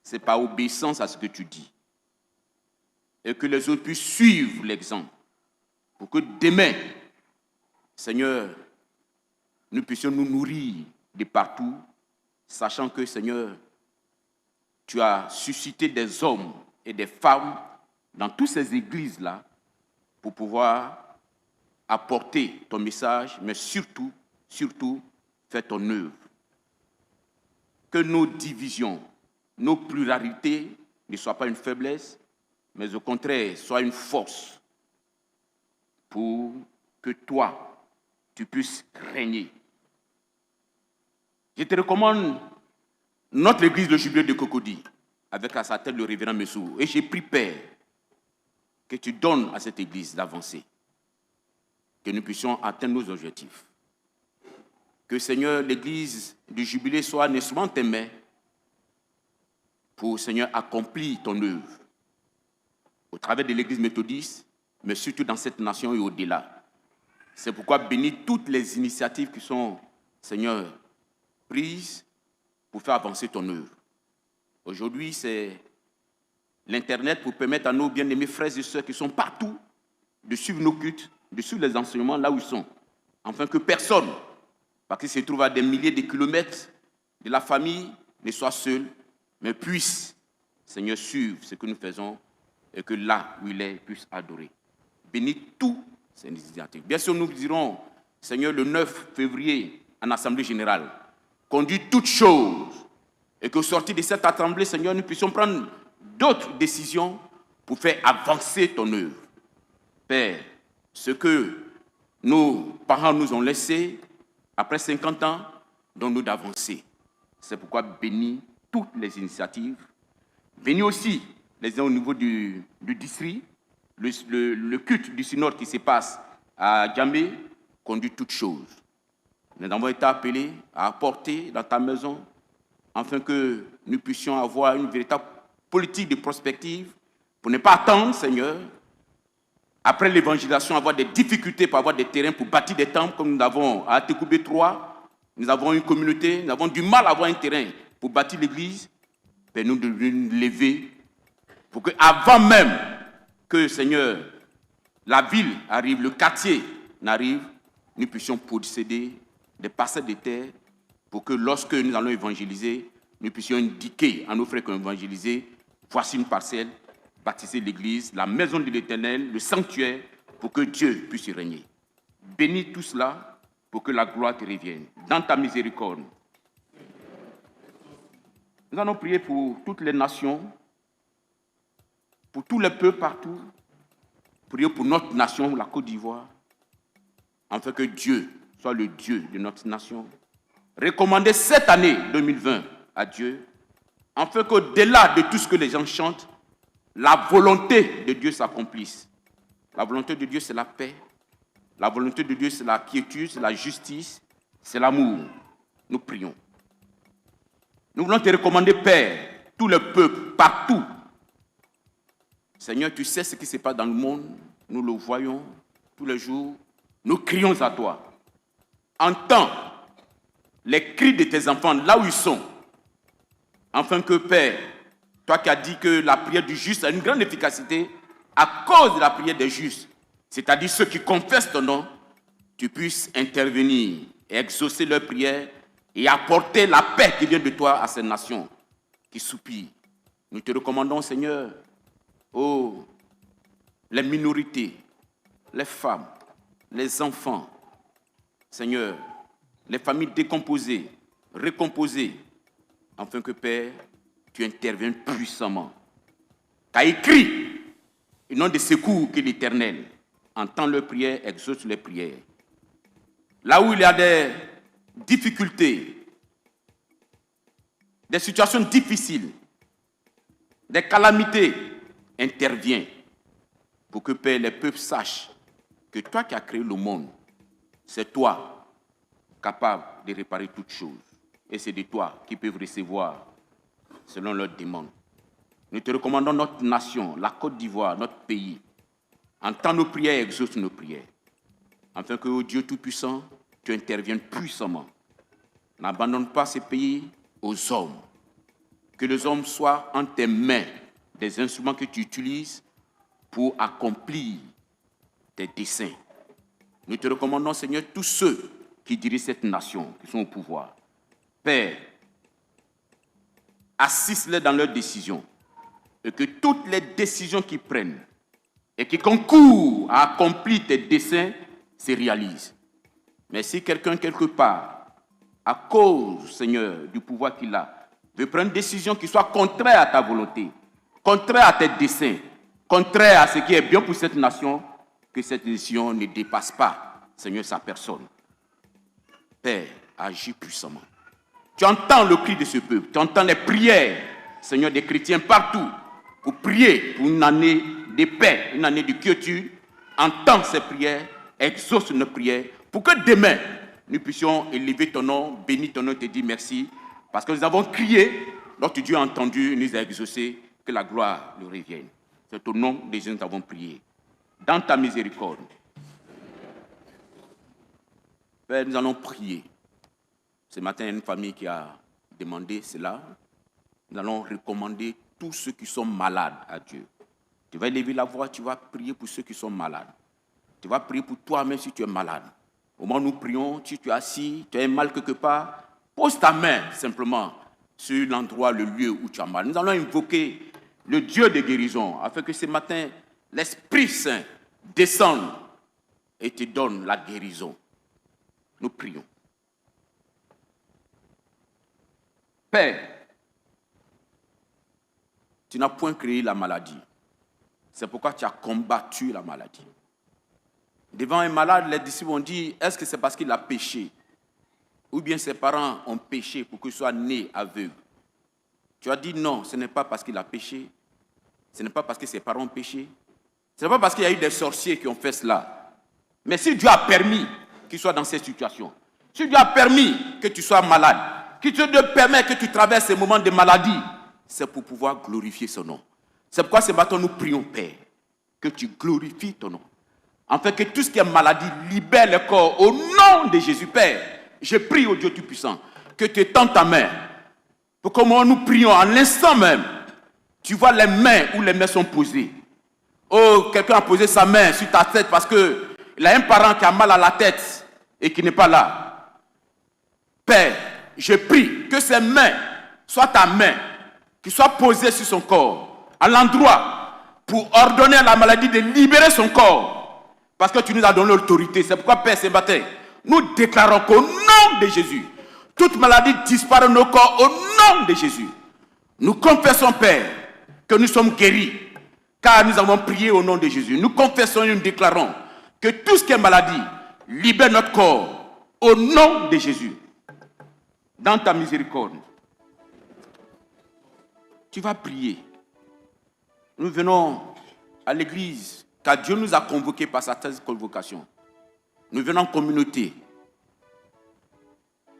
[SPEAKER 6] c'est par obéissance à ce que tu dis. Et que les autres puissent suivre l'exemple. Pour que demain, Seigneur, nous puissions nous nourrir de partout, sachant que, Seigneur, tu as suscité des hommes et des femmes dans toutes ces églises-là pour pouvoir apporter ton message, mais surtout, faire ton œuvre. Que nos divisions, nos pluralités ne soient pas une faiblesse, mais au contraire, soient une force pour que toi, tu puisses régner. Je te recommande notre église, le Jubilé de Cocody, avec à sa tête le révérend Messou. Et j'ai pris Père, que tu donnes à cette église d'avancer, que nous puissions atteindre nos objectifs. Que, Seigneur, l'église du Jubilé soit un instrument de tes mains pour, Seigneur, accomplir ton œuvre au travers de l'église méthodiste, mais surtout dans cette nation et au-delà. C'est pourquoi bénis toutes les initiatives qui sont, Seigneur, prises pour faire avancer ton œuvre. Aujourd'hui, c'est l'Internet pour permettre à nos bien-aimés frères et sœurs qui sont partout de suivre nos cultes, de suivre les enseignements là où ils sont, afin que personne, parce qu'il se trouve à des milliers de kilomètres de la famille, ne soit seul, mais puisse, Seigneur, suivre ce que nous faisons et que là où il est, il puisse adorer. Bénis tous ces initiatives. Bien sûr, nous dirons, Seigneur, le 9 février, en Assemblée générale, conduis toutes choses et qu'au sortir de cette assemblée, Seigneur, nous puissions prendre d'autres décisions pour faire avancer ton œuvre. Père, ce que nos parents nous ont laissé, après 50 ans, donne-nous d'avancer. C'est pourquoi bénis toutes les initiatives. Bénis aussi les uns au niveau du district, le culte du synode qui se passe à Djamé, conduit toutes choses. Nous avons été appelés à apporter dans ta maison, afin que nous puissions avoir une véritable politique de prospective, pour ne pas attendre, Seigneur, après l'évangélisation, avoir des difficultés pour avoir des terrains pour bâtir des temples, comme nous avons à Atekoubé 3, nous avons une communauté, nous avons du mal à avoir un terrain pour bâtir l'église, ben nous devons nous lever pour que, avant même que, Seigneur, la ville arrive, le quartier n'arrive, nous puissions posséder des parcelles de terre pour que lorsque nous allons évangéliser, nous puissions indiquer à nos frères qui ont évangélisé, voici une parcelle, baptiser l'église, la maison de l'Éternel, le sanctuaire, pour que Dieu puisse y régner. Bénis tout cela pour que la gloire te revienne. Dans ta miséricorde. Nous allons prier pour toutes les nations, pour tous les peuples partout, prier pour notre nation, la Côte d'Ivoire, afin que Dieu soit le Dieu de notre nation. Recommander cette année 2020 à Dieu, afin qu'au-delà de tout ce que les gens chantent, la volonté de Dieu s'accomplisse. La volonté de Dieu, c'est la paix. La volonté de Dieu, c'est la quiétude, c'est la justice, c'est l'amour. Nous prions. Nous voulons te recommander, Père, tout le peuple, partout. Seigneur, tu sais ce qui se passe dans le monde. Nous le voyons tous les jours. Nous crions à toi. Entends les cris de tes enfants là où ils sont. Afin que, Père, toi qui as dit que la prière du juste a une grande efficacité à cause de la prière des justes, c'est-à-dire ceux qui confessent ton nom, tu puisses intervenir et exaucer leurs prières et apporter la paix qui vient de toi à ces nations qui soupirent. Nous te recommandons, Seigneur, oh, les minorités, les femmes, les enfants, Seigneur, les familles décomposées, recomposées, afin que, Père, tu interviennes puissamment. Tu as écrit, ils n'ont de secours que l'Éternel. Entends leurs prières, exauce les prières. Là où il y a des difficultés, des situations difficiles, des calamités, interviens pour que, Père, les peuples sachent que toi qui as créé le monde, c'est toi capable de réparer toutes choses. Et c'est de toi qui peuvent recevoir selon leurs demandes. Nous te recommandons notre nation, la Côte d'Ivoire, notre pays. Entends nos prières et exauce nos prières. Afin que, ô Dieu Tout-Puissant, tu interviennes puissamment. N'abandonne pas ces pays aux hommes. Que les hommes soient en tes mains des instruments que tu utilises pour accomplir tes desseins. Nous te recommandons, Seigneur, tous ceux qui dirigent cette nation, qui sont au pouvoir. Père, assiste-les dans leurs décisions et que toutes les décisions qu'ils prennent et qui concourent à accomplir tes desseins se réalisent. Mais si quelqu'un, quelque part, à cause, Seigneur, du pouvoir qu'il a, veut prendre une décision qui soit contraire à ta volonté, contraire à tes desseins, contraire à ce qui est bien pour cette nation, que cette décision ne dépasse pas, Seigneur, sa personne. Père, agis puissamment. Tu entends le cri de ce peuple, tu entends les prières, Seigneur, des chrétiens partout, pour prier pour une année de paix, une année de quiétude. Entends ces prières, exauce nos prières, pour que demain, nous puissions élever ton nom, bénir ton nom et te dire merci, parce que nous avons crié, notre Dieu a entendu, nous a exaucé, que la gloire lui revienne. C'est au nom de Jésus que nous avons prié. Dans ta miséricorde. Père, nous allons prier. Ce matin, il y a une famille qui a demandé cela. Nous allons recommander tous ceux qui sont malades à Dieu. Tu vas élever la voix, tu vas prier pour ceux qui sont malades. Tu vas prier pour toi-même si tu es malade. Au moment où nous prions, si tu es assis, tu as un mal quelque part, pose ta main simplement sur l'endroit, le lieu où tu as mal. Nous allons invoquer le Dieu de guérison afin que ce matin, l'Esprit Saint descende et te donne la guérison. Nous prions. Père, tu n'as point créé la maladie. C'est pourquoi tu as combattu la maladie. Devant un malade, les disciples ont dit, est-ce que c'est parce qu'il a péché? Ou bien ses parents ont péché pour qu'il soit né aveugle? Tu as dit non, ce n'est pas parce qu'il a péché. Ce n'est pas parce que ses parents ont péché. Ce n'est pas parce qu'il y a eu des sorciers qui ont fait cela. Mais si Dieu a permis qu'il soit dans cette situation, si Dieu a permis que tu sois malade, que Dieu te permet que tu traverses ces moments de maladie, c'est pour pouvoir glorifier son nom. C'est pourquoi ce matin nous prions, Père, que tu glorifies ton nom. afin que tout ce qui est maladie libère le corps. Au nom de Jésus, Père, je prie au Dieu Tout-Puissant que tu étends ta main. Pour comment nous prions à l'instant même, tu vois les mains où les mains sont posées. Oh, quelqu'un a posé sa main sur ta tête parce qu'il a un parent qui a mal à la tête et qui n'est pas là. Père, je prie que ces mains soient ta main, qui soit posée sur son corps, à l'endroit, pour ordonner à la maladie de libérer son corps. Parce que tu nous as donné l'autorité. C'est pourquoi, Père, ce matin, nous déclarons qu'au nom de Jésus, toute maladie disparaît de nos corps au nom de Jésus. Nous confessons, Père, que nous sommes guéris, car nous avons prié au nom de Jésus. Nous confessons et nous déclarons que tout ce qui est maladie libère notre corps au nom de Jésus. Dans ta miséricorde, tu vas prier. Nous venons à l'église, car Dieu nous a convoqués par sa convocation. Nous venons en communauté.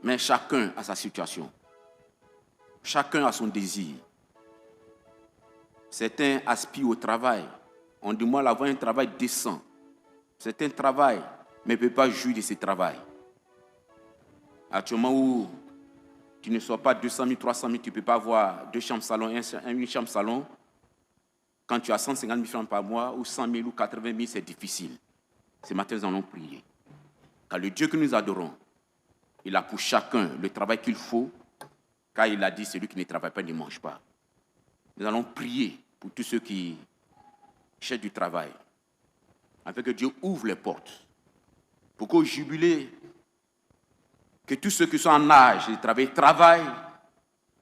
[SPEAKER 6] Mais chacun a sa situation. Chacun a son désir. Certains aspirent au travail. On demande d'avoir un travail décent. Certains travaillent, mais ne peuvent pas jouir de ce travail. Actuellement où tu ne sois pas 200 000, 300 000, tu ne peux pas avoir 2 chambres salon, une chambre salon. Quand tu as 150 000 francs par mois, ou 100 000 ou 80 000, c'est difficile. Ce matin, nous allons prier. Car le Dieu que nous adorons, il a pour chacun le travail qu'il faut, car il a dit, celui qui ne travaille pas ne mange pas. Nous allons prier pour tous ceux qui cherchent du travail, afin que Dieu ouvre les portes, pour qu'au jubilé, que tous ceux qui sont en âge de travailler, travaillent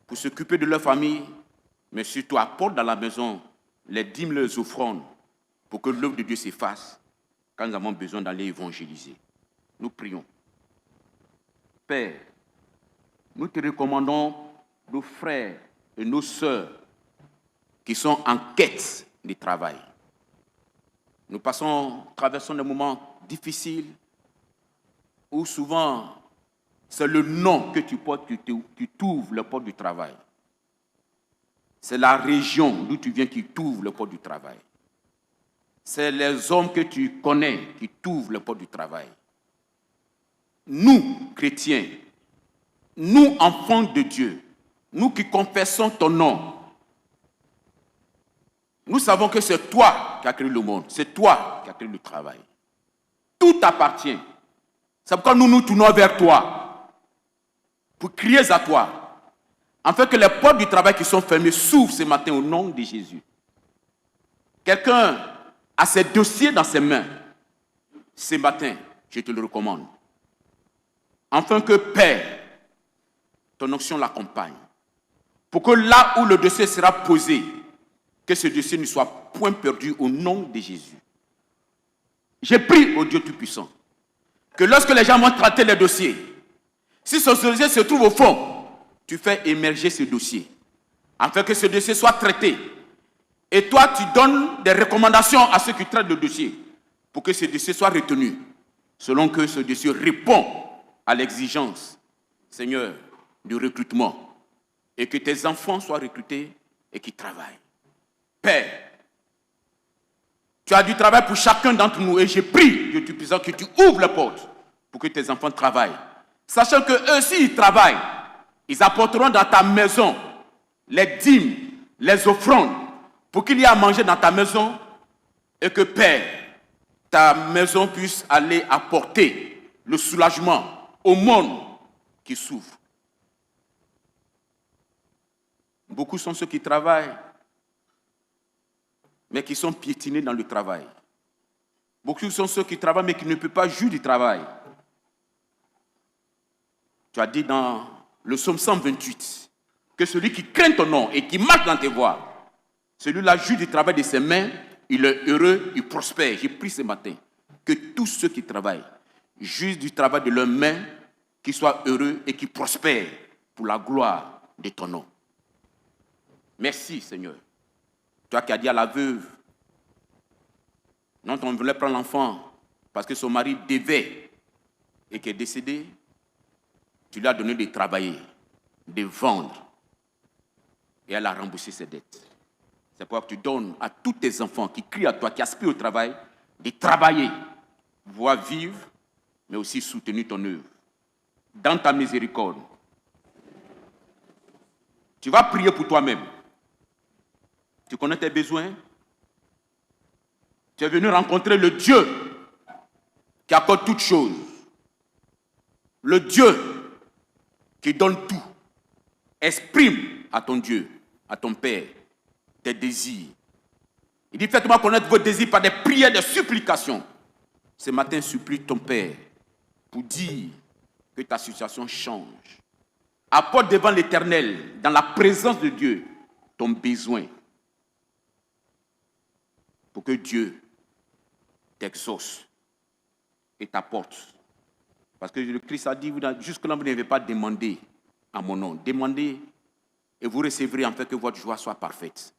[SPEAKER 6] pour s'occuper de leur famille, mais surtout apportent dans la maison les dîmes, les offrandes, pour que l'œuvre de Dieu s'efface, quand nous avons besoin d'aller évangéliser. Nous prions. Père, nous te recommandons nos frères et nos sœurs qui sont en quête de travail. Nous traversons des moments difficiles où souvent c'est le nom que tu portes qui t'ouvre le porte du travail. C'est la région d'où tu viens qui t'ouvre le porte du travail. C'est les hommes que tu connais qui t'ouvrent le porte du travail. Nous, chrétiens, nous, enfants de Dieu, nous qui confessons ton nom, nous savons que c'est toi qui as créé le monde, c'est toi qui as créé le travail. Tout t'appartient. C'est pourquoi nous nous tournons vers toi, pour crier à toi, afin que les portes du travail qui sont fermées s'ouvrent ce matin au nom de Jésus. Quelqu'un a ses dossiers dans ses mains. Ce matin, je te le recommande. Afin que, Père, ton onction l'accompagne. Pour que là où le dossier sera posé, que ce dossier ne soit point perdu au nom de Jésus. Je prie au Dieu Tout-Puissant que lorsque les gens vont traiter les dossiers, si ce dossier se trouve au fond, tu fais émerger ce dossier, afin que ce dossier soit traité. Et toi, tu donnes des recommandations à ceux qui traitent le dossier, pour que ce dossier soit retenu, selon que ce dossier répond à l'exigence, Seigneur, du recrutement, et que tes enfants soient recrutés et qui travaillent. Père, tu as du travail pour chacun d'entre nous, et je prie, Dieu Tout-Puissant, que tu ouvres la porte pour que tes enfants travaillent. Sachant qu'eux, s'ils travaillent, ils apporteront dans ta maison les dîmes, les offrandes, pour qu'il y ait à manger dans ta maison, et que, Père, ta maison puisse aller apporter le soulagement au monde qui souffre. Beaucoup sont ceux qui travaillent, mais qui sont piétinés dans le travail. Beaucoup sont ceux qui travaillent, mais qui ne peuvent pas jouir du travail. Tu as dit dans le psaume 128 que celui qui craint ton nom et qui marche dans tes voies, celui-là jouit du travail de ses mains, il est heureux, il prospère. J'ai pris ce matin que tous ceux qui travaillent jouissent du travail de leurs mains, qu'ils soient heureux et qu'ils prospèrent pour la gloire de ton nom. Merci, Seigneur. Toi qui as dit à la veuve, dont on voulait prendre l'enfant parce que son mari devait et qui est décédé, tu lui as donné de travailler, de vendre. Et elle a remboursé ses dettes. C'est pourquoi tu donnes à tous tes enfants qui crient à toi, qui aspirent au travail, de travailler voir vivre, mais aussi soutenir ton œuvre. Dans ta miséricorde. Tu vas prier pour toi-même. Tu connais tes besoins. Tu es venu rencontrer le Dieu qui accorde toutes choses. Le Dieu qui donne tout. Exprime à ton Dieu, à ton Père, tes désirs. Il dit, faites-moi connaître vos désirs par des prières, des supplications. Ce matin, supplie ton Père pour dire que ta situation change. Apporte devant l'Éternel, dans la présence de Dieu, ton besoin. Pour que Dieu t'exauce et t'apporte. Parce que le Christ a dit, jusque-là, vous n'avez pas demandé à mon nom. Demandez et vous recevrez en fait que votre joie soit parfaite.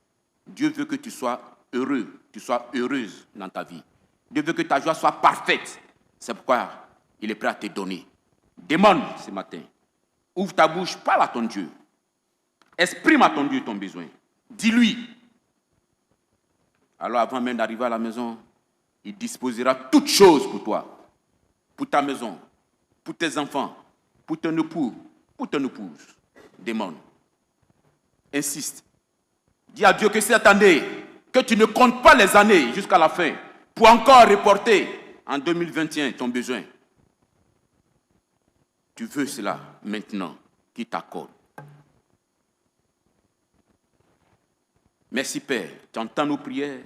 [SPEAKER 6] Dieu veut que tu sois heureux, tu sois heureuse dans ta vie. Dieu veut que ta joie soit parfaite. C'est pourquoi il est prêt à te donner. Demande ce matin. Ouvre ta bouche, parle à ton Dieu. Exprime à ton Dieu ton besoin. Dis-lui. Alors avant même d'arriver à la maison, il disposera toutes choses pour toi. Pour ta maison, pour tes enfants, pour ton époux, pour ton épouse. Demande. Insiste. Dis à Dieu que cette année, que tu ne comptes pas les années jusqu'à la fin pour encore reporter en 2021 ton besoin. Tu veux cela maintenant, qui t'accorde. Merci Père, tu entends nos prières,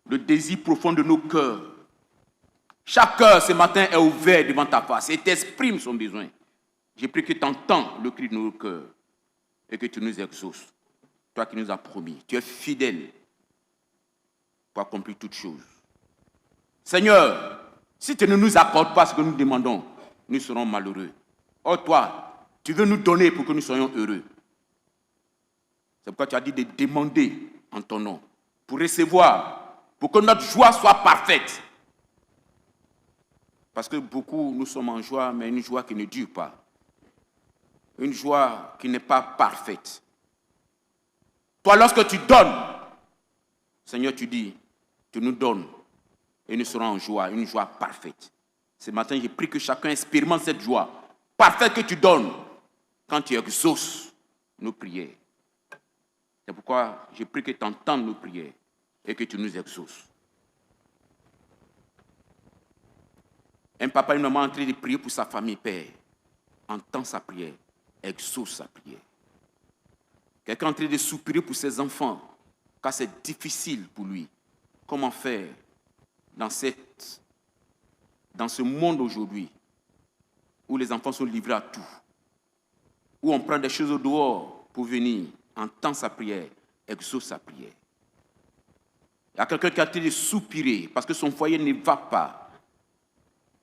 [SPEAKER 6] le désir profond de nos cœurs. Chaque cœur ce matin est ouvert devant ta face et t'exprime son besoin. J'ai pris que tu entends le cri de nos cœurs et que tu nous exauces. Toi qui nous as promis, tu es fidèle pour accomplir toutes choses. Seigneur, si tu ne nous accordes pas ce que nous demandons, nous serons malheureux. Oh toi, tu veux nous donner pour que nous soyons heureux. C'est pourquoi tu as dit de demander en ton nom, pour recevoir, pour que notre joie soit parfaite. Parce que beaucoup, nous sommes en joie, mais une joie qui ne dure pas. Une joie qui n'est pas parfaite. Toi, lorsque tu donnes, Seigneur, tu dis, tu nous donnes et nous serons en joie, une joie parfaite. Ce matin, j'ai pris que chacun expérimente cette joie parfaite que tu donnes quand tu exauces nos prières. C'est pourquoi j'ai pris que tu entendes nos prières et que tu nous exauces. Un papa et une maman en train de prier pour sa famille, Père, entend sa prière, exauce sa prière. Quelqu'un en train de soupirer pour ses enfants, car c'est difficile pour lui. Comment faire dans ce monde aujourd'hui où les enfants sont livrés à tout, où on prend des choses au dehors pour venir, entend sa prière, exauce sa prière. Il y a quelqu'un qui a été soupirer parce que son foyer ne va pas.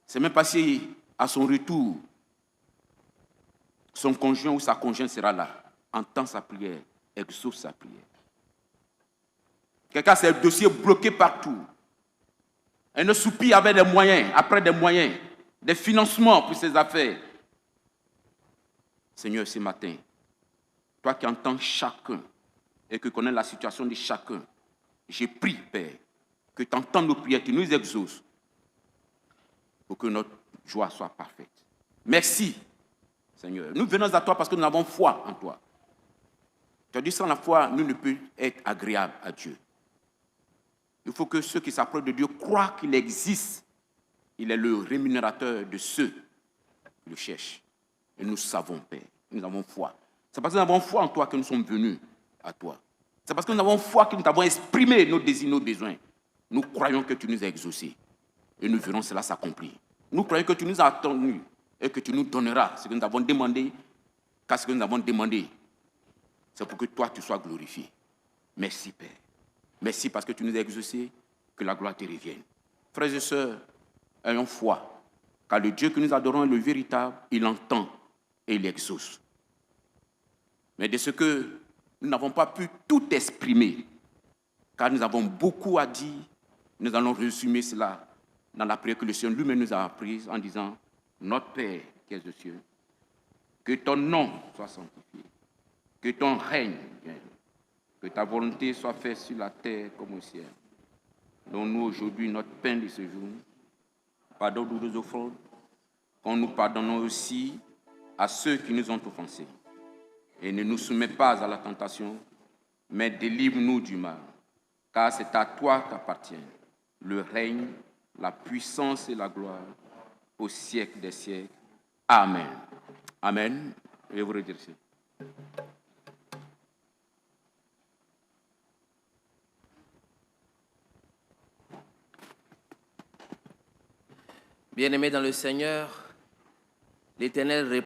[SPEAKER 6] C'est même pas si à son retour, son conjoint ou sa conjointe sera là. Entend sa prière, exauce sa prière. Quelqu'un a ses dossiers bloqués partout. Elle ne soupire avec des moyens, après des moyens, des financements pour ses affaires. Seigneur, ce matin, toi qui entends chacun et qui connais la situation de chacun, j'ai prié, Père, que tu entends nos prières, tu nous exauces pour que notre joie soit parfaite. Merci, Seigneur. Nous venons à toi parce que nous avons foi en toi. Tu as dit sans la foi, nous ne pouvons être agréables à Dieu. Il faut que ceux qui s'approchent de Dieu croient qu'il existe. Il est le rémunérateur de ceux qui le cherchent. Et nous savons, Père, nous avons foi. C'est parce que nous avons foi en toi que nous sommes venus à toi. C'est parce que nous avons foi que nous t'avons exprimé nos désirs, nos besoins. Nous croyons que tu nous as exaucés. Et nous verrons cela s'accomplir. Nous croyons que tu nous as attendus et que tu nous donneras ce que nous avons demandé, car ce que nous avons demandé, c'est pour que toi, tu sois glorifié. Merci, Père. Merci parce que tu nous as exaucés, que la gloire te revienne. Frères et sœurs, ayons foi, car le Dieu que nous adorons est le véritable, il entend et il exauce. Mais de ce que nous n'avons pas pu tout exprimer, car nous avons beaucoup à dire, nous allons résumer cela dans la prière que le Seigneur lui-même nous a apprise en disant, notre Père qui es aux cieux, que ton nom soit sanctifié, que ton règne vienne, que ta volonté soit faite sur la terre comme au ciel. Donne-nous aujourd'hui notre pain de ce jour. pardon de nos offrandes, quand nous pardonnons aussi à ceux qui nous ont offensés. Et ne nous soumets pas à la tentation, mais délivre-nous du mal, car c'est à toi qu'appartient le règne, la puissance et la gloire au siècle des siècles. Amen. Amen. Je vais vous redresser.
[SPEAKER 7] Bien-aimés dans le Seigneur, l'Éternel répond.